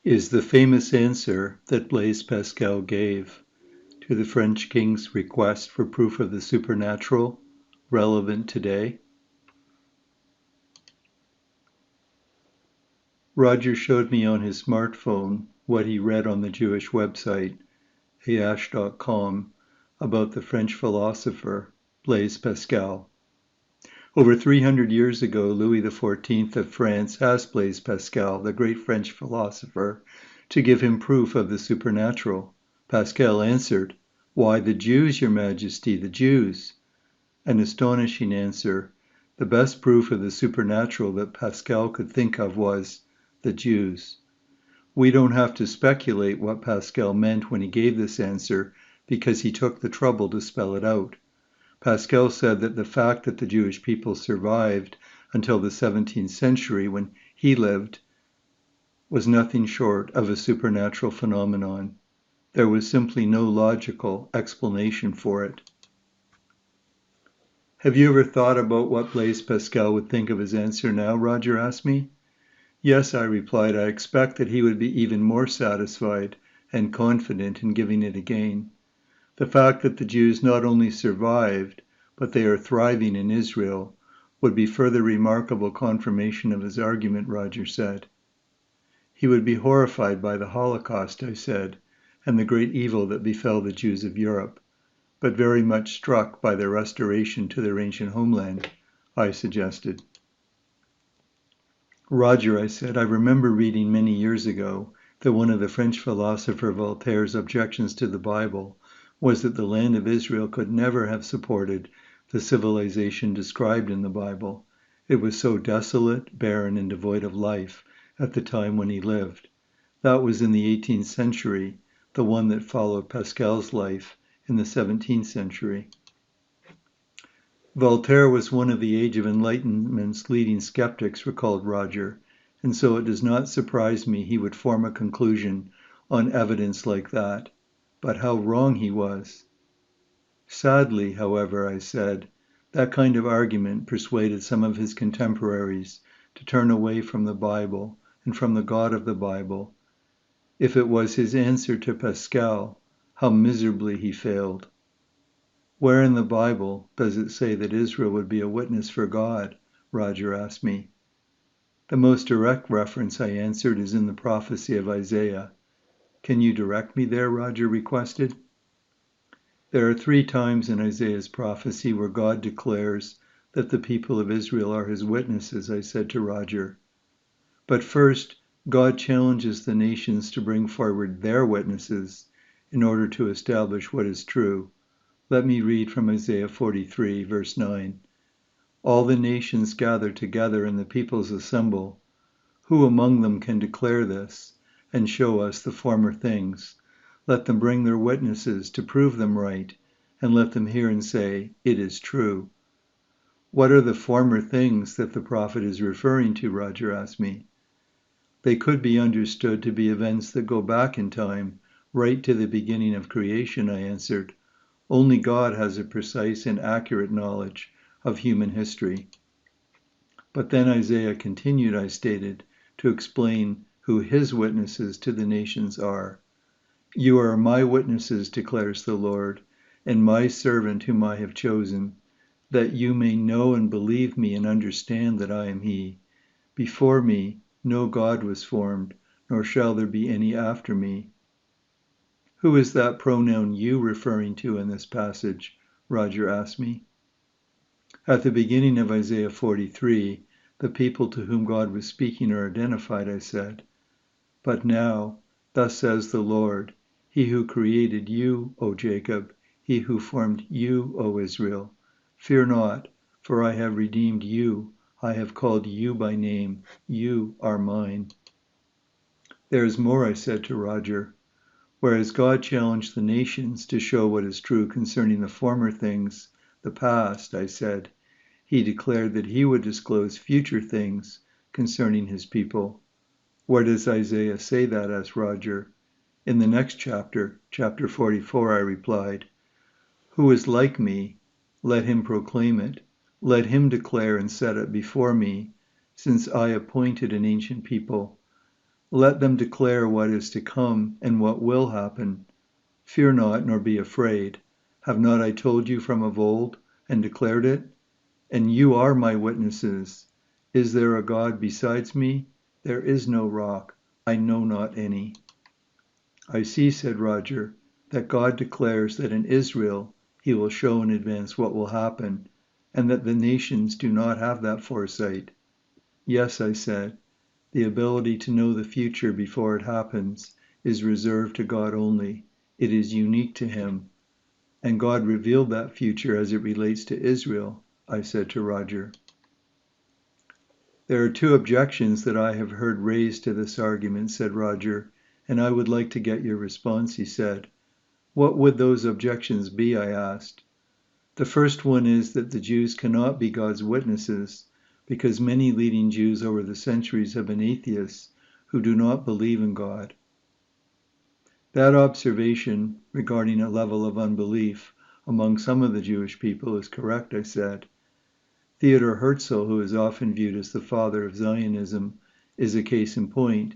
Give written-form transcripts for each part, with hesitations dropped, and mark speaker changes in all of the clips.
Speaker 1: Is the famous answer that Blaise Pascal gave to the French king's request for proof of the supernatural relevant today? Roger showed me on his smartphone what he read on the Jewish website, ayash.com, about the French philosopher Blaise Pascal. Over 300 years ago, Louis XIV of France asked Blaise Pascal, the great French philosopher, to give him proof of the supernatural. Pascal answered, "Why the Jews, your Majesty, the Jews?" An astonishing answer. The best proof of the supernatural that Pascal could think of was the Jews. We don't have to speculate what Pascal meant when he gave this answer because he took the trouble to spell it out. Pascal said that the fact that the Jewish people survived until the 17th century when he lived was nothing short of a supernatural phenomenon. There was simply no logical explanation for it. Have you ever thought about what Blaise Pascal would think of his answer now? Roger asked me. Yes, I replied, I expect that he would be even more satisfied and confident in giving it again. The fact that the Jews not only survived, but they are thriving in Israel, would be further remarkable confirmation of his argument, Roger said. He would be horrified by the Holocaust, I said, and the great evil that befell the Jews of Europe, but very much struck by their restoration to their ancient homeland, I suggested. Roger, I said, I remember reading many years ago that one of the French philosopher Voltaire's objections to the Bible was that the land of Israel could never have supported the civilization described in the Bible. It was so desolate, barren, and devoid of life at the time when he lived. That was in the 18th century, the one that followed Pascal's life in the 17th century. Voltaire was one of the Age of Enlightenment's leading skeptics, recalled Roger, and so it does not surprise me he would form a conclusion on evidence like that. But how wrong he was. Sadly, however, I said, that kind of argument persuaded some of his contemporaries to turn away from the Bible and from the God of the Bible. If it was his answer to Pascal, how miserably he failed. Where in the Bible does it say that Israel would be a witness for God? Roger asked me. The most direct reference, I answered, is in the prophecy of Isaiah. Can you direct me there? Roger requested. There are 3 times in Isaiah's prophecy where God declares that the people of Israel are his witnesses, I said to Roger. But first, God challenges the nations to bring forward their witnesses in order to establish what is true. Let me read from Isaiah 43, verse 9. All the nations gather together and the peoples assemble. Who among them can declare this and show us the former things? Let them bring their witnesses to prove them right, and let them hear and say, it is true. What are the former things that the prophet is referring to? Roger asked me. They could be understood to be events that go back in time, right to the beginning of creation, I answered. Only God has a precise and accurate knowledge of human history. But then Isaiah continued, I stated, to explain who his witnesses to the nations are. You are my witnesses, declares the Lord, and my servant whom I have chosen, that you may know and believe me and understand that I am he. Before me no God was formed, nor shall there be any after me. Who is that pronoun you referring to in this passage? Roger asked me. At the beginning of Isaiah 43, the people to whom God was speaking are identified, I said. But now, thus says the Lord, he who created you, O Jacob, he who formed you, O Israel. Fear not, for I have redeemed you. I have called you by name. You are mine. There is more, I said to Roger. Whereas God challenged the nations to show what is true concerning the former things, the past, I said, he declared that he would disclose future things concerning his people. Where does Isaiah say that? Asked Roger. In the next chapter, chapter 44, I replied, who is like me? Let him proclaim it. Let him declare and set it before me, since I appointed an ancient people. Let them declare what is to come and what will happen. Fear not, nor be afraid. Have not I told you from of old, and declared it? And you are my witnesses. Is there a God besides me? There is no rock. I know not any. I see, said Roger, that God declares that in Israel he will show in advance what will happen, and that the nations do not have that foresight. Yes, I said, the ability to know the future before it happens is reserved to God only. It is unique to him. And God revealed that future as it relates to Israel, I said to Roger. There are two objections that I have heard raised to this argument, said Roger, and I would like to get your response, he said. What would those objections be, I asked. The first one is that the Jews cannot be God's witnesses, because many leading Jews over the centuries have been atheists who do not believe in God. That observation regarding a level of unbelief among some of the Jewish people is correct, I said. Theodor Herzl, who is often viewed as the father of Zionism, is a case in point.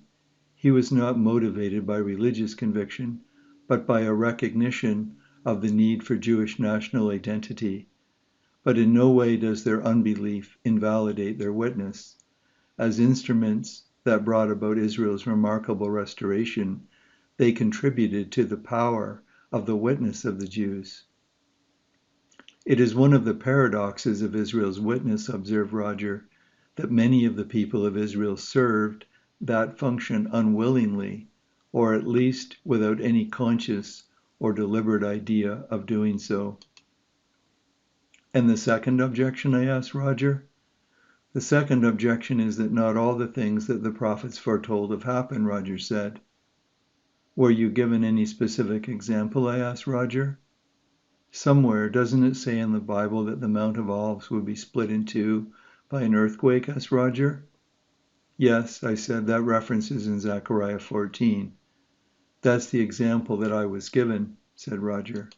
Speaker 1: He was not motivated by religious conviction, but by a recognition of the need for Jewish national identity. But in no way does their unbelief invalidate their witness. As instruments that brought about Israel's remarkable restoration, they contributed to the power of the witness of the Jews. It is one of the paradoxes of Israel's witness, observed Roger, that many of the people of Israel served that function unwillingly, or at least without any conscious or deliberate idea of doing so. And the second objection, I asked Roger? The second objection is that not all the things that the prophets foretold have happened, Roger said. Were you given any specific example, I asked Roger? Somewhere, doesn't it say in the Bible that the Mount of Olives would be split in two by an earthquake, asked Roger? Yes, I said, that reference is in Zechariah 14. That's the example that I was given, said Roger.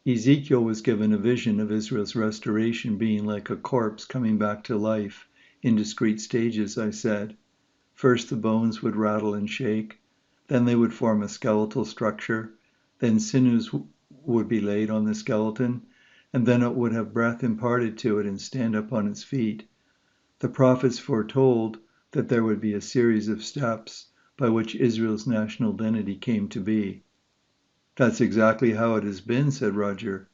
Speaker 1: Ezekiel was given a vision of Israel's restoration being like a corpse coming back to life in discrete stages, I said. First the bones would rattle and shake, then they would form a skeletal structure, then sinews would be laid on the skeleton, and then it would have breath imparted to it and stand up on its feet. The prophets foretold that there would be a series of steps by which Israel's national identity came to be. That's exactly how it has been, said Roger.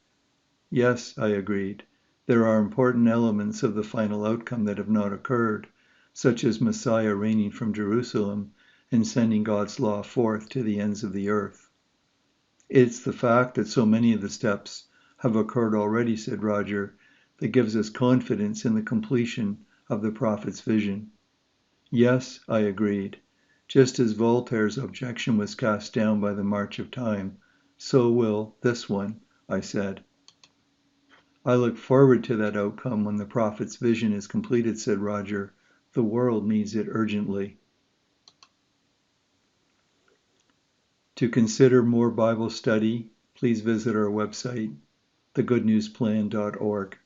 Speaker 1: Yes, I agreed. There are important elements of the final outcome that have not occurred, such as Messiah reigning from Jerusalem and sending God's law forth to the ends of the earth. It's the fact that so many of the steps have occurred already, said Roger, that gives us confidence in the completion of the prophet's vision. Yes, I agreed. Just as Voltaire's objection was cast down by the march of time, so will this one, I said. I look forward to that outcome when the prophet's vision is completed, said Roger. The world needs it urgently. To consider more Bible study, please visit our website, thegoodnewsplan.org.